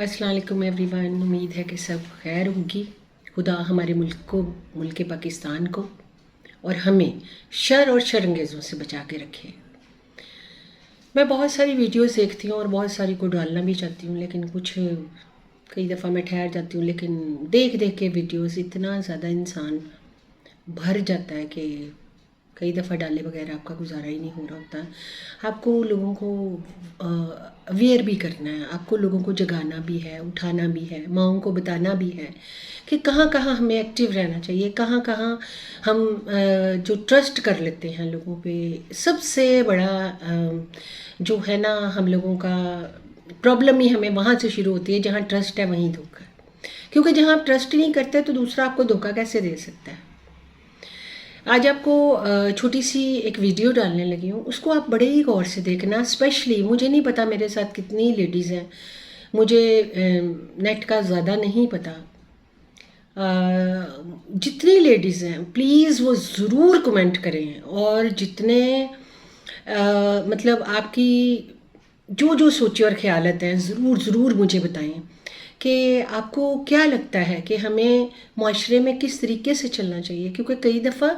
अस्सलाम वालेकुम एवरीवन। उम्मीद है कि सब खैर होगी। खुदा हमारे मुल्क को, मुल्क पाकिस्तान को और हमें शर और शरंगेज़ों से बचा के रखे। मैं बहुत सारी वीडियोस देखती हूँ और बहुत सारी को डालना भी चाहती हूँ, लेकिन कुछ कई दफ़ा मैं ठहर जाती हूँ। लेकिन देख देख के वीडियोस इतना ज़्यादा इंसान भर जाता है कि कई दफ़ा डाले बगैर आपका गुजारा ही नहीं हो रहा होता। आपको लोगों को अवेयर भी करना है, आपको लोगों को जगाना भी है, उठाना भी है, माँओं को बताना भी है कि कहाँ कहाँ हमें एक्टिव रहना चाहिए, कहाँ कहाँ हम जो ट्रस्ट कर लेते हैं लोगों पे। सबसे बड़ा जो है ना, हम लोगों का प्रॉब्लम ही हमें वहाँ से शुरू होती है जहाँ ट्रस्ट है वहीं धोखा है। क्योंकि जहाँ आप ट्रस्ट ही नहीं करते तो दूसरा आपको धोखा कैसे दे सकता है। आज आपको छोटी सी एक वीडियो डालने लगी हूँ, उसको आप बड़े ही गौर से देखना। स्पेशली मुझे नहीं पता मेरे साथ कितनी लेडीज़ हैं, मुझे नेट का ज़्यादा नहीं पता। जितनी लेडीज़ हैं प्लीज़ वो ज़रूर कमेंट करें, और जितने मतलब आपकी जो जो सोचे और ख्यालत हैं ज़रूर मुझे बताएं कि आपको क्या लगता है कि हमें माशरे में किस तरीके से चलना चाहिए। क्योंकि कई दफ़ा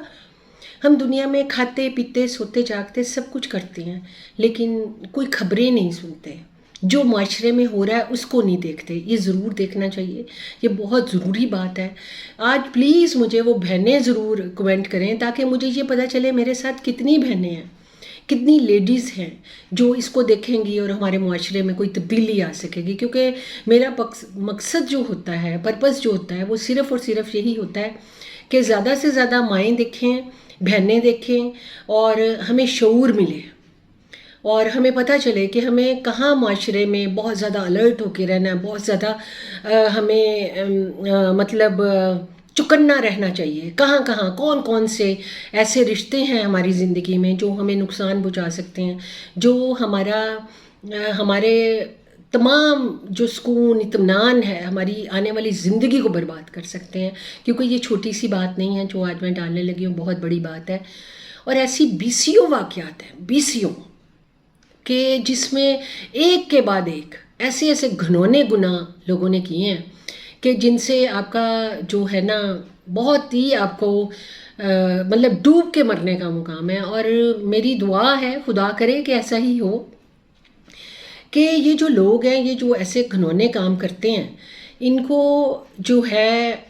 हम दुनिया में खाते पीते सोते जागते सब कुछ करते हैं, लेकिन कोई खबरें नहीं सुनते, जो माशरे में हो रहा है उसको नहीं देखते। ये ज़रूर देखना चाहिए, ये बहुत ज़रूरी बात है। आज प्लीज़ मुझे वो बहनें ज़रूर कमेंट करें ताकि मुझे ये पता चले मेरे साथ कितनी बहनें हैं, कितनी लेडीज़ हैं जो इसको देखेंगी और हमारे माशरे में कोई तब्दीली आ सकेगी। क्योंकि मेरा मकसद जो होता है, पर्पस जो होता है, वो सिर्फ़ और सिर्फ यही होता है कि ज़्यादा से ज़्यादा माएँ देखें, बहनें देखें और हमें शऊर मिले और हमें पता चले कि हमें कहाँ माशरे में बहुत ज़्यादा अलर्ट होकर रहना है, बहुत ज़्यादा हमें मतलब चौकन्ना रहना चाहिए। कहाँ कहाँ कौन कौन से ऐसे रिश्ते हैं हमारी ज़िंदगी में जो हमें नुकसान पहुँचा सकते हैं, जो हमारे तमाम जो सुकून इत्मीनान है, हमारी आने वाली ज़िंदगी को बर्बाद कर सकते हैं। क्योंकि ये छोटी सी बात नहीं है जो आज मैं डालने लगी हूँ, बहुत बड़ी बात है। और ऐसी बीसियों वाक़यात हैं, बीसियों के जिसमें एक के बाद एक ऐसे ऐसे घिनौने गुनाह लोगों ने किए हैं कि जिनसे आपका जो है ना बहुत ही आपको मतलब डूब के मरने का मुकाम है। और मेरी दुआ है, खुदा करे कि ऐसा ही हो, कि ये जो लोग हैं, ये जो ऐसे घिनौने काम करते हैं, इनको जो है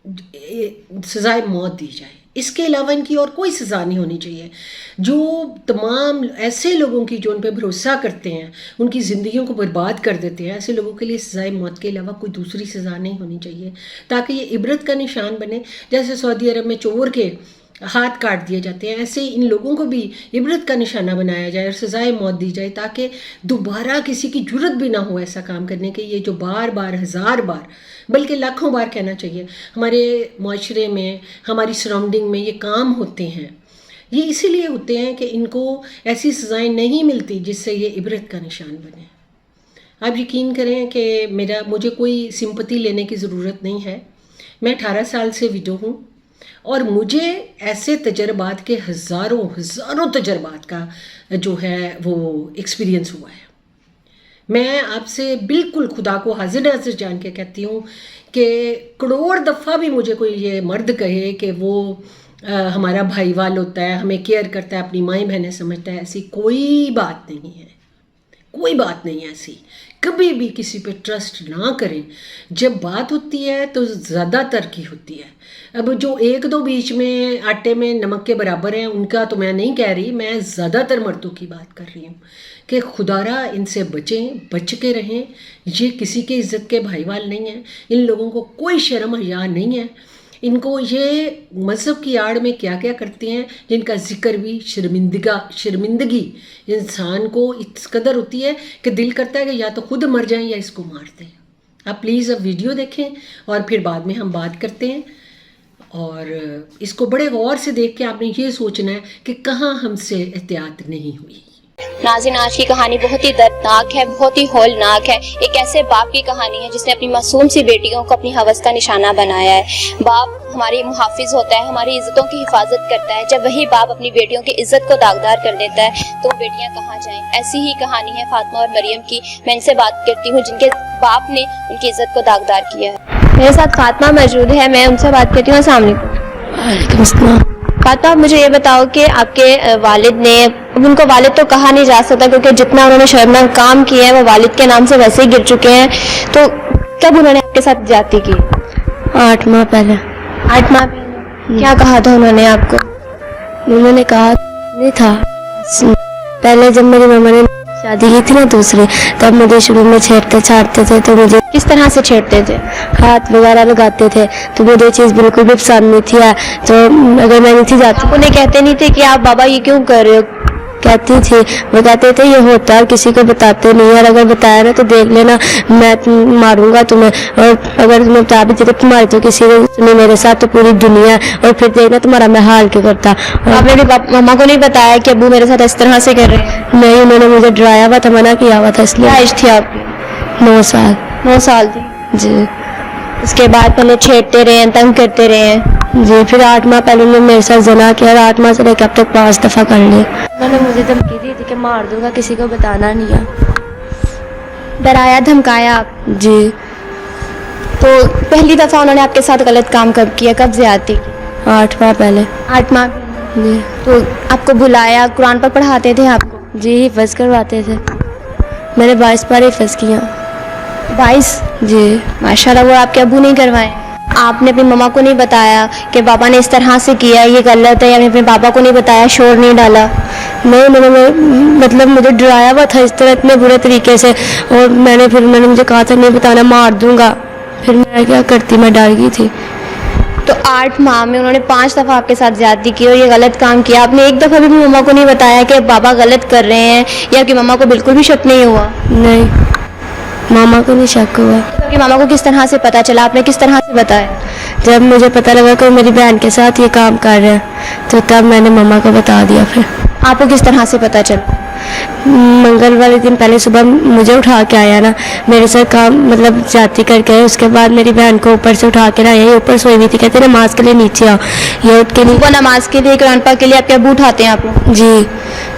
सज़ाए मौत दी जाए। इसके अलावा इनकी और कोई सज़ा नहीं होनी चाहिए। जो तमाम ऐसे लोगों की जो उन पर भरोसा करते हैं, उनकी ज़िंदगियों को बर्बाद कर देते हैं, ऐसे लोगों के लिए सज़ाए मौत के अलावा कोई दूसरी सज़ा नहीं होनी चाहिए, ताकि ये इबरत का निशान बने। जैसे सऊदी अरब में चोर के हाथ काट दिए जाते हैं, ऐसे इन लोगों को भी इबरत का निशाना बनाया जाए और सज़ाए मौत दी जाए, ताकि दोबारा किसी की जुर्रत भी ना हो ऐसा काम करने के। ये जो बार बार, हज़ार बार, बल्कि लाखों बार कहना चाहिए, हमारे माशरे में, हमारी सराउंडिंग में ये काम होते हैं, ये इसीलिए होते हैं कि इनको ऐसी सज़ाएं नहीं मिलती जिससे ये इबरत का निशान बने। आप यकीन करें कि मुझे कोई सिंपति लेने की ज़रूरत नहीं है। मैं 18 साल से विडो हूँ और मुझे ऐसे तजर्बात के हज़ारों तजर्बात का जो है वो एक्सपीरियंस हुआ है। मैं आपसे बिल्कुल खुदा को हाजिर नाज़िर जान के कहती हूँ कि करोड़ दफ़ा भी मुझे कोई ये मर्द कहे कि वो हमारा भाईवाल होता है, हमें केयर करता है, अपनी माएँ बहनें समझता है, ऐसी कोई बात नहीं है, कोई बात नहीं है ऐसी। कभी भी किसी पे ट्रस्ट ना करें। जब बात होती है तो ज़्यादातर की होती है। अब जो एक दो बीच में आटे में नमक के बराबर हैं, उनका तो मैं नहीं कह रही, मैं ज़्यादातर मर्दों की बात कर रही हूँ कि खुदारा इनसे बचें, बच के रहें। ये किसी के इज़्ज़त के भाईवाल नहीं हैं, इन लोगों को कोई शर्म हया नहीं है। इनको ये मज़हब की आड़ में क्या क्या करते हैं, जिनका ज़िक्र भी शर्मिंदगी इंसान को इस कदर होती है कि दिल करता है कि या तो खुद मर जाएं या इसको मार दें। आप प्लीज़ अब वीडियो देखें और फिर बाद में हम बात करते हैं। और इसको बड़े गौर से देख के आपने ये सोचना है कि कहाँ हमसे एहतियात नहीं हुई। नाज़रीन, आज की कहानी बहुत ही दर्दनाक है, बहुत ही हौलनाक है। एक ऐसे बाप की कहानी है जिसने अपनी मासूम सी बेटियों को अपनी हवस का निशाना बनाया है। बाप हमारी मुहाफिज होता है, हमारी इज्जतों की हिफाजत करता है। जब वही बाप अपनी बेटियों की इज्जत को दागदार कर देता है तो वो बेटियां कहाँ जाएं। ऐसी ही कहानी है फातिमा और मरियम की। मैं इनसे बात करती हूँ जिनके बाप ने उनकी इज्जत को दागदार किया है। मेरे साथ फातिमा मौजूद है, मैं उनसे बात करती हूँ। अस्सलाम वालेकुम। फातिमा, आप मुझे ये बताओ कि आपके वालिद ने, उनको वालिद तो कहा नहीं जा सकता क्योंकि जितना उन्होंने शर्मनाक काम किया है वो वालिद के नाम से वैसे ही गिर चुके हैं, तो कब उन्होंने आपके साथ ज्यादती की? 8 माह पहले। 8 माह पहले। क्या कहा था उन्होंने आपको? उन्होंने कहा नहीं था, पहले जब मेरी मामा ने शादी की थी ना दूसरी, तब मुझे शुरू में छेड़ते छाड़ते थे। तो मुझे किस तरह से छेड़ते थे? हाथ वगैरह लगाते थे, तो मुझे ये चीज़ बिल्कुल भी पसंद नहीं थी। तो अगर मैं नहीं थी जाती, उन्हें कहते नहीं थे कि आप बाबा ये क्यों कर रहे हो? कहती थी, वो कहते थे ये होता है, किसी को बताते नहीं, और अगर बताया ना तो देख लेना मैं मारूंगा तुम्हें, और अगर तुम्हें बता भी देते तुम्हारी तो किसी ने सुनी मेरे साथ तो पूरी दुनिया, और फिर देखना तुम्हारा मैं हाल क्या करता। और आपने भी मामा को नहीं बताया कि अबू मेरे साथ इस तरह से कर रहे हैं? नहीं, उन्होंने मुझे डराया हुआ था, मना किया हुआ था, इसलिए। क्या एज थी आपकी? 9 साल। 9 साल थी जी। उसके बाद पहले छेड़ते रहे, तंग करते रहे? जी। फिर 8 माह पहले उन्होंने मेरे साथ जना किया, और 8 माह से लेकर अब तक 5 दफ़ा कर लिया। उन्होंने मुझे धमकी दी थी कि मार दूंगा, किसी को बताना नहीं है। डराया धमकाया आप? जी। तो पहली दफ़ा उन्होंने आपके साथ गलत काम कब किया, कब ज्यादती की? 8 माह पहले। 8 माह। जी। तो आपको बुलाया, कुरान पर पढ़ाते थे आपको? जी, हिफ्ज़ करवाते थे। मैंने 22 बार हिफ्ज़ किया। 22? जी। माशाल्लाह। वो आपके अबू नहीं करवाए? आपने अपनी मम्मा को नहीं बताया कि पापा ने इस तरह से किया, ये गलत है, या अपने पापा को नहीं बताया, शोर नहीं डाला? नहीं, उन्होंने मतलब मुझे डराया हुआ था इस तरह इतने बुरे तरीके से, और फिर उन्होंने मुझे कहा था नहीं बताना, मार दूंगा। फिर मैं क्या करती, मैं डर गई थी। तो 8 माह में उन्होंने 5 दफ़ा आपके साथ ज्यादती की और ये गलत काम किया। आपने एक दफ़ा भी मम्मा को नहीं बताया कि पापा गलत कर रहे हैं, या आपकी मम्मा को बिल्कुल भी शक नहीं हुआ? नहीं, मामा को नहीं शक हुआ। आपकी मामा को किस तरह से पता चला, आपने किस तरह से बताया? जब मुझे पता लगा कि मेरी बहन के साथ ये काम कर रहे हैं, तो तब मैंने मम्मा को बता दिया। फिर आपको किस तरह से पता चला? मंगल वाले दिन पहले सुबह मुझे उठा के आया ना, मेरे साथ काम मतलब जाती करके आए। उसके बाद मेरी बहन को ऊपर से उठा के ना, यही ऊपर सोई हुई थी, कहते नमाज के लिए नीचे आओ। ये उठ के वो नमाज के लिए, कुरान पाक के लिए आपके अबू उठाते हैं आप लोग? जी।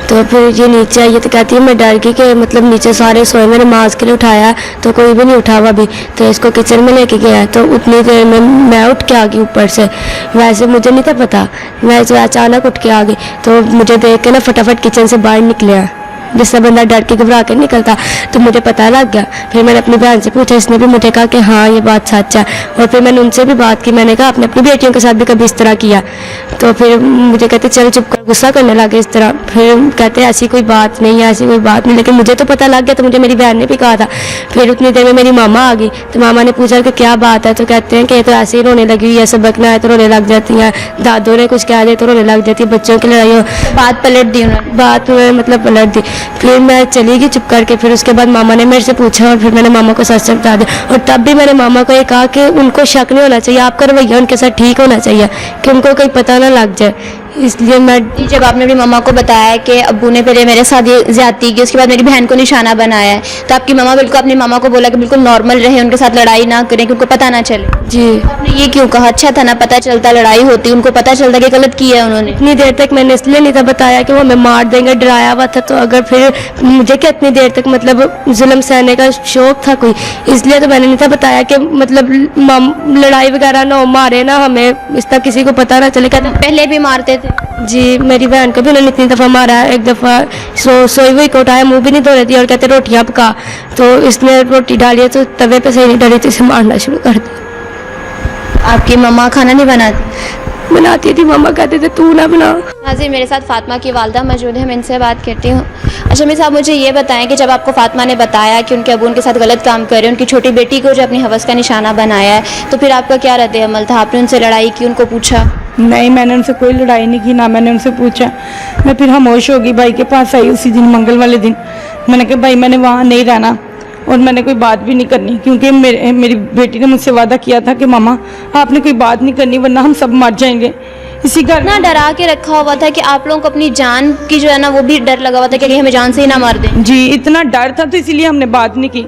तो फिर ये नीचे आई, तो कहती है मैं डर गई कि मतलब नीचे सारे सोए, मैंने नमाज के लिए उठाया तो कोई भी नहीं उठा हुआ अभी, तो इसको किचन में लेके गया। तो उतनी देर में मैं उठ के आ गई ऊपर से, वैसे मुझे नहीं था पता, मैं जो अचानक उठ के आ गई, तो मुझे देख के ना फटाफट किचन से बाहर निकले, जिससे बंदा डर के घबरा कर निकलता, तो मुझे पता लग गया। फिर मैंने अपनी बहन से पूछा, इसने भी मुझे कहा कि हाँ ये बात सच है। और फिर मैंने उनसे भी बात की, मैंने कहा आपने अपनी बेटियों के साथ भी कभी इस तरह किया? तो फिर मुझे कहते चल चुप कर, गुस्सा करने लगे इस तरह। फिर कहते ऐसी कोई बात नहीं है, ऐसी कोई बात नहीं, लेकिन मुझे तो पता लग गया, तो मुझे मेरी बहन ने भी कहा था। फिर उतनी देर में मेरी मामा आ गई, तो मामा ने पूछा कि क्या बात है, तो कहते हैं कि ये तो ऐसे ही रोने लगी हुई है, सबक ना आए तो रोने लग जाती हैं, दादों ने कुछ कह दिया तो रोने लग जाती है, बच्चों की लड़ाई हो। बात पलट दी उन्होंने? बात मतलब पलट दी। फिर मैं चली गई चुप करके। फिर उसके बाद मामा ने मेरे से पूछा, और फिर मैंने मामा को सच बता दिया। और तब भी मैंने मामा को ये कहा कि उनको शक नहीं होना चाहिए, आपका रवैया उनके साथ ठीक होना चाहिए कि उनको कोई पता ना लग जाए। इसलिए मैं, जब आपने अपनी मम्मा को बताया कि अब्बू ने पहले मेरे साथ ये ज्यादती की, उसके बाद मेरी बहन को निशाना बनाया है, तो आपकी मम्मा बिल्कुल अपनी मामा को बोला कि बिल्कुल नॉर्मल रहे, उनके साथ लड़ाई ना करें कि उनको पता ना चले? जी। आपने ये क्यों कहा? अच्छा था ना, पता चलता, लड़ाई होती, उनको पता चलता कि गलत किया है उन्होंने। इतनी देर तक मैंने इसलिए नहीं था बताया कि वो हमें मार देंगे, डराया हुआ था, तो अगर फिर मुझे क्या इतनी देर तक मतलब जुल्म सहने का शौक था कोई, इसलिए तो मैंने नहीं था बताया कि मतलब लड़ाई वगैरह ना हो, मारे ना हमें, इस तक किसी को पता ना चले। कहते पहले भी मारते थे? जी, मेरी बहन को भी उन्होंने इतनी दफ़ा मारा है। एक दफ़ा सोई हुई को उठाया, मुँह भी नहीं धो रही थी, और कहते रोटियाँ पका, तो इसने रोटी डाली तो तवे पे सही नहीं डाली, तो इसे मारना शुरू कर दिया। आपकी मम्मा खाना नहीं बनाती? बनाती थी, मम्मा कहते थे तू ना बना। नाज़रीन, मेरे साथ फातिमा की वालदा मौजूद है, मैं इनसे बात करती हूँ। अच्छा मेरे साहब, मुझे ये बताएं कि जब आपको फातिमा ने बताया कि उनके अबू उनके साथ गलत काम कर रहे हैं, उनकी छोटी बेटी को जो अपनी हवस का निशाना बनाया है, तो फिर आपका क्या रद्द अमल था? आपने उनसे लड़ाई की, उनको पूछा? नहीं, मैंने उनसे कोई लड़ाई नहीं की, ना मैंने उनसे पूछा। मैं फिर खामोश हो गई, भाई के पास आई उसी दिन, मंगल वाले दिन। मैंने कहा भाई मैंने वहाँ नहीं रहना, और मैंने कोई बात भी नहीं करनी, क्योंकि मेरी बेटी ने मुझसे वादा किया था कि मामा आपने कोई बात नहीं करनी वरना हम सब मर जाएंगे। इसी घर इतना डरा के रखा हुआ था कि आप लोगों को अपनी जान की जो है ना वो भी डर लगा हुआ था कि कहीं हमें जान से ही ना मार दें। जी इतना डर था तो इसीलिए हमने बात नहीं की।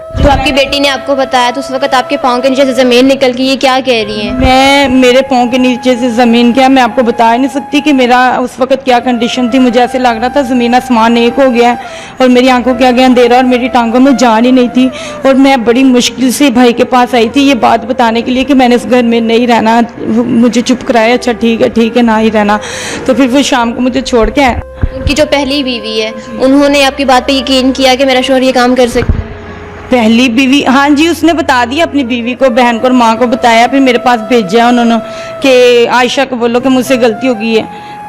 तो आपकी बेटी ने आपको बताया तो उस वक्त आपके पाँव के नीचे से ज़मीन निकल गई, ये क्या कह रही हैं? मेरे पाँव के नीचे से ज़मीन क्या, मैं आपको बता ही नहीं सकती कि मेरा उस वक्त क्या कंडीशन थी। मुझे ऐसे लग रहा था ज़मीन आसमान एक हो गया है और मेरी आंखों के आगे अंधेरा और मेरी टांगों में जान ही नहीं थी। और मैं बड़ी मुश्किल से भाई के पास आई थी ये बात बताने के लिए कि मैंने इस घर में नहीं रहना। मुझे चुप कराया, अच्छा ठीक है ना ही रहना। तो फिर वो शाम को मुझे छोड़ के आए। उनकी जो पहली बीवी है उन्होंने आपकी बात पे यकीन किया कि मेरा शौहर ये काम कर सकता है? पहली बीवी, हाँ जी, उसने बता दिया अपनी बीवी को, बहन को और माँ को बताया। फिर मेरे पास भेजा उन्होंने कि आयशा को बोलो कि मुझसे गलती हो गई है।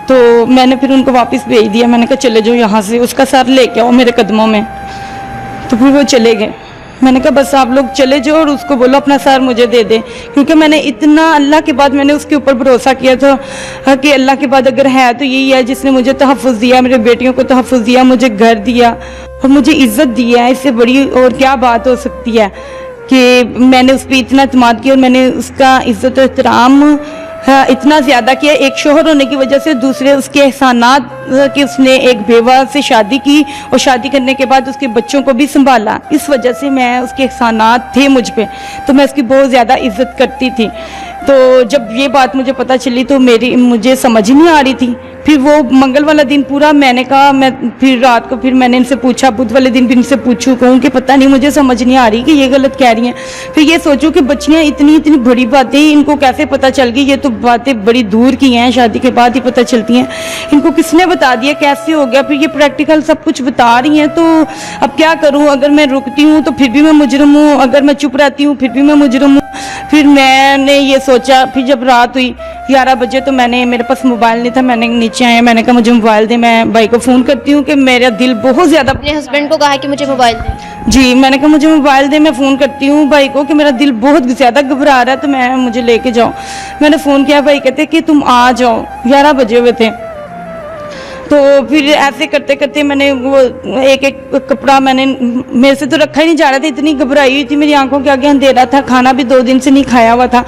तो मैंने फिर उनको वापस भेज दिया। मैंने कहा चले जाओ यहाँ से, उसका सर लेके आओ मेरे कदमों में। तो फिर वो चले गए। मैंने कहा बस आप लोग चले जाओ और उसको बोलो अपना सर मुझे दे दे, क्योंकि मैंने इतना अल्लाह के बाद मैंने उसके ऊपर भरोसा किया था कि अल्लाह के बाद अगर है तो यही है जिसने मुझे तहफ़्फ़ुज़ दिया, मेरे बेटियों को तहफ़्फ़ुज़ दिया, मुझे घर दिया और मुझे इज़्ज़त दी है। इससे बड़ी और क्या बात हो सकती है कि मैंने उस पर इतना इत्मीनान किया और मैंने उसका इज़्ज़त और एहतराम इतना ज़्यादा किया। एक शोहर होने की वजह से दूसरे उसके एहसानात कि उसने एक बेवा से शादी की और शादी करने के बाद उसके बच्चों को भी संभाला, इस वजह से मैं उसके एहसानात थे मुझ पे, तो मैं उसकी बहुत ज़्यादा इज़्ज़त करती थी। तो जब ये बात मुझे पता चली तो मुझे समझ ही नहीं आ रही थी। फिर वो मंगल वाला दिन पूरा मैंने कहा, मैं फिर रात को फिर मैंने इनसे पूछा, बुध वाले दिन भी इनसे पूछूँ, कहूँ कि पता नहीं मुझे समझ नहीं आ रही कि ये गलत कह रही हैं। फिर ये सोचूं कि बच्चियाँ इतनी बड़ी बातें इनको कैसे पता चल गई, ये तो बातें बड़ी दूर की हैं, शादी के बाद ही पता चलती हैं। इनको किसने बता दिया, कैसे हो गया? फिर ये प्रैक्टिकल सब कुछ बता रही हैं। तो अब क्या करूँ? अगर मैं रुकती हूँ तो फिर भी मैं मुजरिम हूँ, अगर मैं चुप रहती हूँ फिर भी मैं मुजरिम हूँ। फिर मैंने ये सोचा, फिर जब रात हुई 11 बजे तो मेरे पास मोबाइल नहीं था, मैंने नीचे आया, मैंने कहा मुझे मोबाइल दे, मैं भाई को फ़ोन करती हूँ कि मेरा दिल बहुत ज़्यादा। अपने हस्बैंड को कहा कि मुझे मोबाइल दे? जी, मैंने कहा मुझे मोबाइल दे, मैं फ़ोन करती हूँ भाई को कि मेरा दिल बहुत ज़्यादा घबरा रहा है, तो मुझे लेके जाओ। मैंने फ़ोन किया, भाई कहते कि तुम आ जाओ, 11 बजे हुए थे। तो फिर ऐसे करते करते मैंने वो एक कपड़ा मेरे से तो रखा ही नहीं जा रहा था, इतनी घबराई हुई थी, मेरी आंखों के आगे अंधेरा था, खाना भी 2 दिन से नहीं खाया हुआ था।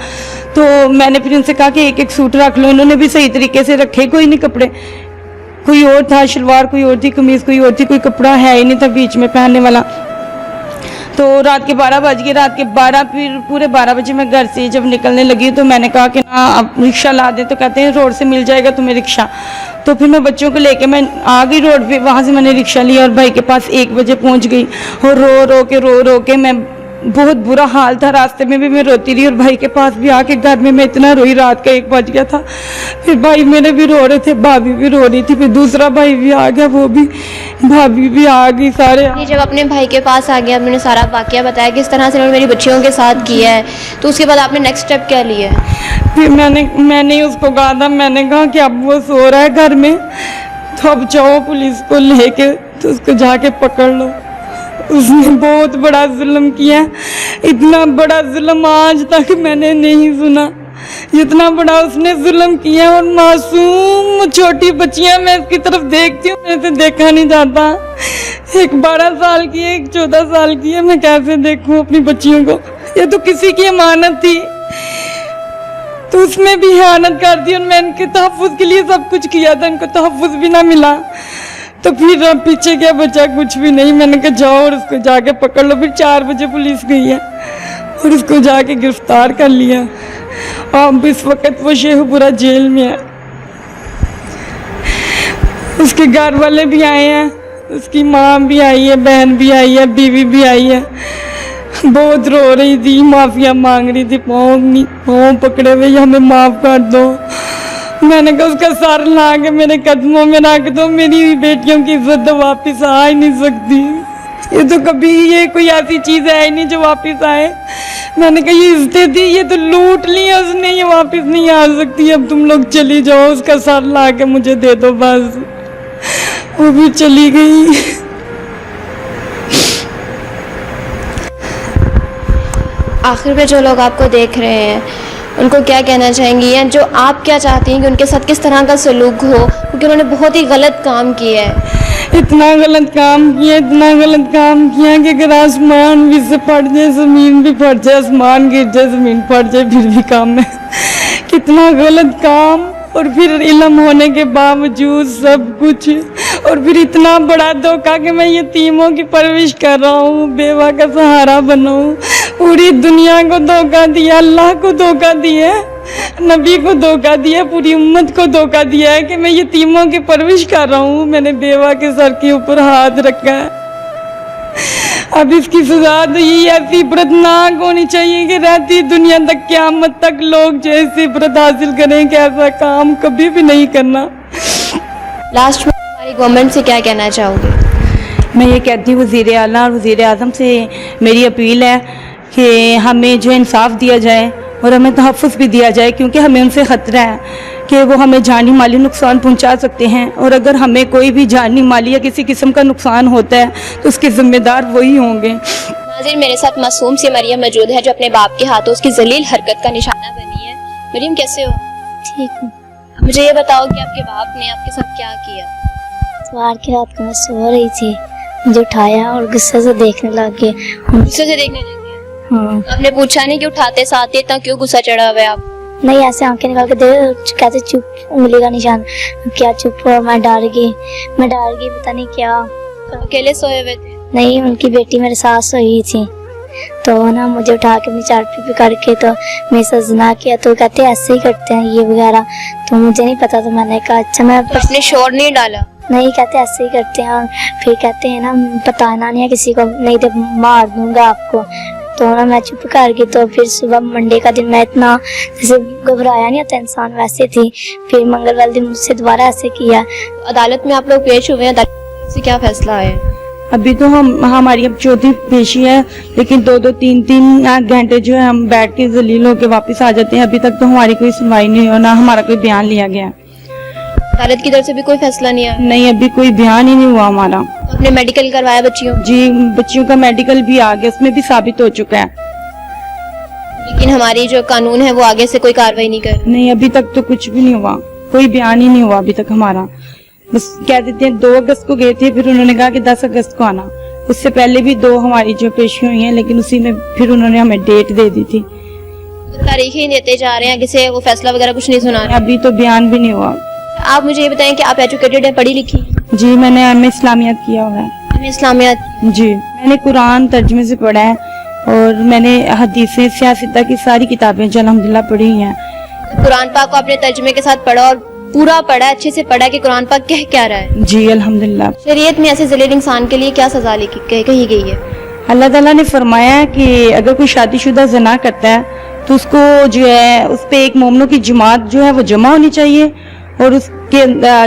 तो मैंने फिर उनसे कहा कि एक सूट रख लो। उन्होंने भी सही तरीके से रखे, कोई नहीं कपड़े, कोई और था, शलवार कोई और थी, कमीज़ कोई और थी, कोई कपड़ा है ही नहीं था बीच में पहनने वाला। तो रात के 12 बज गए, रात के 12 फिर पूरे 12 बजे मैं घर से जब निकलने लगी तो मैंने कहा कि ना आप रिक्शा ला दें, तो कहते हैं रोड से मिल जाएगा तुम्हें रिक्शा। तो फिर मैं बच्चों को लेके मैं आ गई रोड पे, वहाँ से मैंने रिक्शा लिया और भाई के पास 1 बजे पहुँच गई। और रो रो के मैं, बहुत बुरा हाल था, रास्ते में भी मैं रोती रही और भाई के पास भी आके घर में मैं इतना रोई, रात का 1 बज गया था। फिर भाई मेरे भी रो रहे थे, भाभी भी रो रही थी, फिर दूसरा भाई भी आ गया, वो भी, भाभी भी आ गई, सारे। ये जब अपने भाई के पास आ गया, मैंने सारा वाकया बताया किस तरह से उन्होंने मेरी बच्चियों के साथ किया है, तो उसके बाद आपने नेक्स्ट स्टेप क्या लिया है? फिर मैंने उसको कहा था, मैंने कहा कि अब वो सो रहा है घर में, तो अब जाओ पुलिस को लेके तो उसको जाके पकड़ लो। उसने बहुत बड़ा जुल्म किया, इतना बड़ा जुल्म आज तक मैंने नहीं सुना जितना बड़ा उसने जुल्म किया। और मासूम छोटी बच्चियां मैं इसकी तरफ देखती हूँ, मेरे से देखा नहीं जाता। एक 12 साल की है, एक 14 साल की है, मैं कैसे देखूं अपनी बच्चियों को? ये तो किसी की अमानत थी, तो उसमें भी इहानत कर दी और मैं इनके तहफ़्फ़ुज़ के लिए सब कुछ किया था, इनको तहफ़्फ़ुज़ भी ना मिला। तो फिर पीछे क्या बचा? कुछ भी नहीं। मैंने कहा जाओ और उसको जाके पकड़ लो। फिर 4 बजे पुलिस गई है और उसको जाके गिरफ्तार कर लिया। और इस वक्त वो शेखपुरा जेल में है। उसके घर वाले भी आए हैं, उसकी माँ भी आई है, बहन भी आई है, बीवी भी आई है। बहुत रो रही थी, माफिया मांग रही थी, पाँव पकड़े हुए, हमें माफ़ कर दो। मैंने कहा उसका सर ला के मेरे कदमों में रख दो, मेरी बेटियों की इज्जत तो वापस आ ही नहीं सकती। ये तो कभी ये कोई ऐसी चीज़ है ही नहीं जो वापस आए। मैंने कहा ये इज्जतें थी, ये तो लूट ली उसने, ये वापस नहीं आ सकती। अब तुम लोग चली जाओ, उसका सर ला के मुझे दे दो बस। वो भी चली गई। आखिर में जो लोग आपको देख रहे हैं उनको क्या कहना चाहेंगी, या जो आप क्या चाहती हैं कि उनके साथ किस तरह का सलूक हो, क्योंकि उन्होंने बहुत ही गलत काम किया है। इतना गलत काम किया कि अगर आसमान भी से फट जाए, ज़मीन भी फट जाए, आसमान गिर जाए, ज़मीन फट जाए, फिर भी काम है। कितना गलत काम اور پھر علم ہونے کے باوجود سب کچھ، اور پھر اتنا بڑا دھوکہ کہ میں یتیموں کی پرورش کر رہا ہوں، بیوہ کا سہارا بنا ہوں. پوری دنیا کو دھوکہ دیا، اللہ کو دھوکہ دیا، نبی کو دھوکہ دیا، پوری امت کو دھوکہ دیا ہے کہ میں یتیموں کی پرورش کر رہا ہوں. میں نے بیوہ کے سر کے اوپر ہاتھ رکھا ہے. اب اس کی سزا تو یہ ایسی عبرتناک ہونی چاہیے کہ رہتی دنیا تک قیامت تک لوگ جو ایسی عبرت حاصل کریں کہ ایسا کام کبھی بھی نہیں کرنا. لاسٹ میں ہماری گورنمنٹ سے کیا کہنا چاہو گے؟ میں یہ کہتی ہوں وزیر اعلیٰ اور وزیر اعظم سے میری اپیل ہے کہ ہمیں جو انصاف دیا جائے اور ہمیں تحفظ بھی دیا جائے، کیونکہ ہمیں ان سے خطرہ ہے کہ وہ ہمیں جانی مالی نقصان پہنچا سکتے ہیں، اور اگر ہمیں کوئی بھی جانی مالی یا کسی قسم کا نقصان ہوتا ہے تو اس کے ذمہ دار وہی ہوں گے. ناظرین، میرے ساتھ معصوم سی مریم موجود ہے جو اپنے باپ کے ہاتھوں اس کی ذلیل حرکت کا نشانہ بنی ہے. مریم کیسے ہو؟ ٹھیک ہوں. مجھے یہ بتاؤ کہ آپ کے باپ نے آپ کے ساتھ کیا کیا؟ اتوار کی رات کو میں سو رہی تھی، مجھے اٹھایا اور غصے سے دیکھنے لگ گئے. غصے سے دیکھنے لگے؟ ہاں. آپ نے پوچھا نہیں کہ اٹھاتے ساتھ اتنا کیوں غصہ چڑھا ہوا ہے آپ؟ نہیں، ایسے آنکھیں نکال کے کہتے چپ، انگلی کا نشان. کیا چپ ہو؟ میں ڈر گئی، پتہ نہیں کیا. اکیلے سوئے ہوئے تھے؟ نہیں، ان کی بیٹی میرے ساتھ سوئی تھی، تو نا مجھے اٹھا کے اپنی چارپی پہ کر کے تو میرے ساتھ زنا کیا. تو کہتے ایسے ہی کرتے ہیں یہ وغیرہ، تو مجھے نہیں پتا. تو میں نے کہا اچھا. میں آپ نے شور نہیں ڈالا؟ نہیں، کہتے ایسے ہی کرتے ہیں. اور پھر کہتے ہیں نا بتانا نہیں ہے کسی کو، نہیں تو مار دوں گا آپ کو. تو نا میں چپ کر گئی. تو پھر صبح منڈے کا دن میں اتنا جیسے گھبرایا نہیں ہوتا انسان، ویسے تھی. پھر منگل والے دن مجھ سے دوبارہ ایسے کیا. عدالت میں آپ لوگ پیش ہوئے ہیں، عدالت سے کیا فیصلہ ہے؟ ابھی تو ہماری اب چوتھی پیشی ہے، لیکن 2-3 گھنٹے جو ہے ہم بیٹھ کے ذلیل ہو کے واپس آ جاتے ہیں. ابھی تک تو ہماری کوئی سنوائی نہیں ہو، نہ ہمارا کوئی بیان لیا گیا. عدالت کی طرف سے بھی کوئی فیصلہ نہیں آیا؟ نہیں، ابھی کوئی بیان ہی نہیں ہوا ہمارا. آپ نے میڈیکل کروایا بچیوں؟ جی، بچیوں کا میڈیکل بھی آ گیا، اس میں بھی ثابت ہو چکا ہے. لیکن ہماری جو قانون ہے وہ آگے سے کوئی کاروائی نہیں کر رہی؟ نہیں، ابھی تک تو کچھ بھی نہیں ہوا، کوئی بیان ہی نہیں ہوا ابھی تک ہمارا. بس کہہ دیتے ہیں 2 اگست کو گئے تھے، پھر انہوں نے کہا کہ 10 اگست کو آنا. اس سے پہلے بھی 2 ہماری جو پیشی ہوئی ہیں، لیکن اسی میں پھر انہوں نے ہمیں ڈیٹ دے دی تھی. تاریخیں دیتے جا رہے ہیں، کسی وہ فیصلہ وغیرہ کچھ نہیں سنا رہے؟ ابھی تو بیان بھی نہیں ہوا. آپ مجھے یہ بتائیں کہ آپ ایجوکیٹڈ ہیں، پڑھی لکھی؟ جی، میں نے ایم اے اسلامیات کیا ہوا ہے. اسلامیات؟ جی، میں نے قرآن ترجمے سے پڑھا ہے، اور میں نے حدیثیں سیاستہ کی ساری کتابیں جو الحمدللہ پڑھی ہیں. قرآن پاک کو آپ نے ترجمے کے ساتھ پڑھا اور پورا پڑھا، اچھے سے پڑھا کہ قرآن پاک کہہ کیا رہا ہے؟ جی الحمدللہ. شریعت میں ایسے ذلیل انسان کے لیے کیا سزا کہی گئی ہے؟ اللہ تعالیٰ نے فرمایا ہے کہ اگر کوئی شادی شدہ زنا کرتا ہے تو اس کو جو ہے اس پہ ایک مومنوں کی جماعت جو ہے وہ جمع ہونی چاہیے، اور اس کے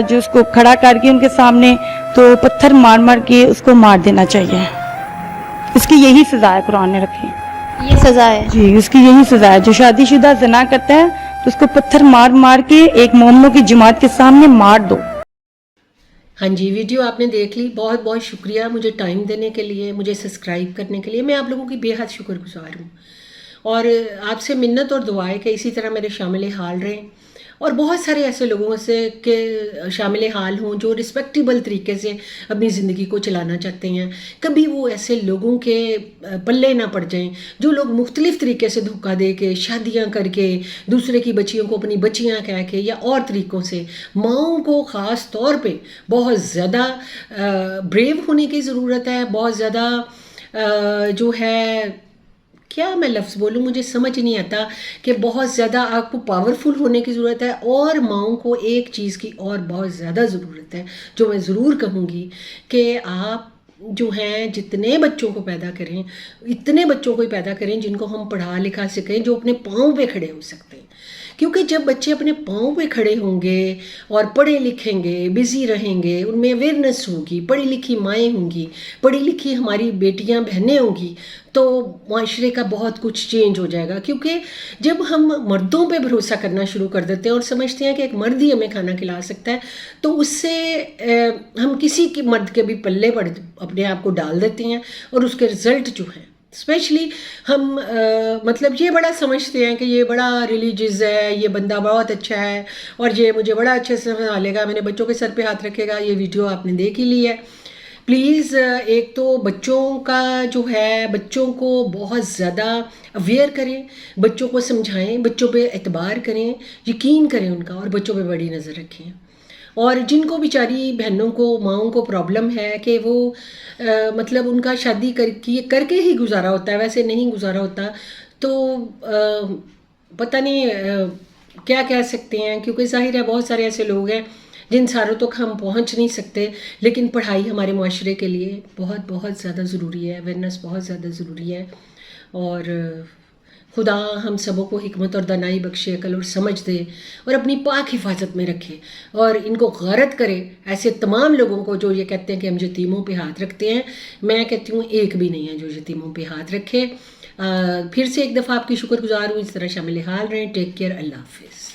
جو اس کو کھڑا کر کے ان کے سامنے تو پتھر مار مار کے اس کو مار دینا چاہیے. اس کی یہی سزا ہے، قرآن نے رکھی. یہ سزا ہے؟ جی، اس کی یہی سزا ہے. جو شادی شدہ زنا کرتا ہے تو اس کو پتھر مار مار کے ایک مومنوں کی جماعت کے سامنے مار دو. ہاں جی، ویڈیو آپ نے دیکھ لی. بہت بہت شکریہ مجھے ٹائم دینے کے لیے، مجھے سبسکرائب کرنے کے لیے. میں آپ لوگوں کی بے حد شکر گزار ہوں، اور آپ سے منت اور دعا ہے کہ اسی طرح میرے شامل حال رہیں، اور بہت سارے ایسے لوگوں سے کہ شامل حال ہوں جو رسپیکٹیبل طریقے سے اپنی زندگی کو چلانا چاہتے ہیں. کبھی وہ ایسے لوگوں کے پلے نہ پڑ جائیں جو لوگ مختلف طریقے سے دھوکہ دے کے، شادیاں کر کے، دوسرے کی بچیوں کو اپنی بچیاں کہہ کے، یا اور طریقوں سے. ماؤں کو خاص طور پہ بہت زیادہ بریو ہونے کی ضرورت ہے. بہت زیادہ جو ہے، کیا میں لفظ بولوں، مجھے سمجھ نہیں آتا، کہ بہت زیادہ آپ کو پاورفل ہونے کی ضرورت ہے. اور ماؤں کو ایک چیز کی اور بہت زیادہ ضرورت ہے جو میں ضرور کہوں گی، کہ آپ جو ہیں جتنے بچوں کو پیدا کریں، اتنے بچوں کو ہی پیدا کریں جن کو ہم پڑھا لکھا سکیں، جو اپنے پاؤں پہ کھڑے ہو سکتے ہیں. کیونکہ جب بچے اپنے پاؤں پہ کھڑے ہوں گے اور پڑھے لکھیں گے، بزی رہیں گے، ان میں اویئرنیس ہوگی، پڑھی لکھی مائیں ہوں گی، پڑھی لکھی ہماری بیٹیاں بہنیں ہوں گی، تو معاشرے کا بہت کچھ چینج ہو جائے گا. کیونکہ جب ہم مردوں پہ بھروسہ کرنا شروع کر دیتے ہیں اور سمجھتے ہیں کہ ایک مرد ہی ہمیں کھانا کھلا سکتا ہے، تو اس سے ہم کسی کے مرد کے بھی پلے پڑ اپنے آپ کو ڈال دیتے ہیں، اور اس کے رزلٹ جو ہیں اسپیشلی ہم مطلب یہ بڑا سمجھتے ہیں کہ یہ بڑا ریلیجیس ہے، یہ بندہ بہت اچھا ہے، اور یہ مجھے بڑا اچھے سے سنبھالے گا، میرے بچوں کے سر پہ ہاتھ رکھے گا. یہ ویڈیو آپ نے دیکھ ہی لی ہے. پلیز ایک تو بچوں کا جو ہے بچوں کو بہت زیادہ اویئر کریں، بچوں کو سمجھائیں، بچوں پہ اعتبار کریں، یقین کریں ان کا، اور بچوں پہ بڑی نظر رکھیں. اور جن کو بیچاری بہنوں کو ماؤں کو پرابلم ہے کہ وہ مطلب ان کا شادی کر کے ہی گزارا ہوتا ہے، ویسے نہیں گزارا ہوتا، تو پتہ نہیں کیا کہہ سکتے ہیں، کیونکہ ظاہر ہے بہت سارے ایسے لوگ ہیں جن ساروں تک ہم پہنچ نہیں سکتے. لیکن پڑھائی ہمارے معاشرے کے لیے بہت بہت زیادہ ضروری ہے، اویئرنیس بہت زیادہ ضروری ہے. اور خدا ہم سبوں کو حکمت اور دانائی بخشے، عقل اور سمجھ دے، اور اپنی پاک حفاظت میں رکھے، اور ان کو غارت کرے ایسے تمام لوگوں کو جو یہ کہتے ہیں کہ ہم یتیموں پہ ہاتھ رکھتے ہیں. میں کہتی ہوں ایک بھی نہیں ہے جو یتیموں پہ ہاتھ رکھے. پھر سے ایک دفعہ آپ کی شکر گزار ہوں، اس طرح شامل حال رہیں. ٹیک کیئر، اللہ حافظ.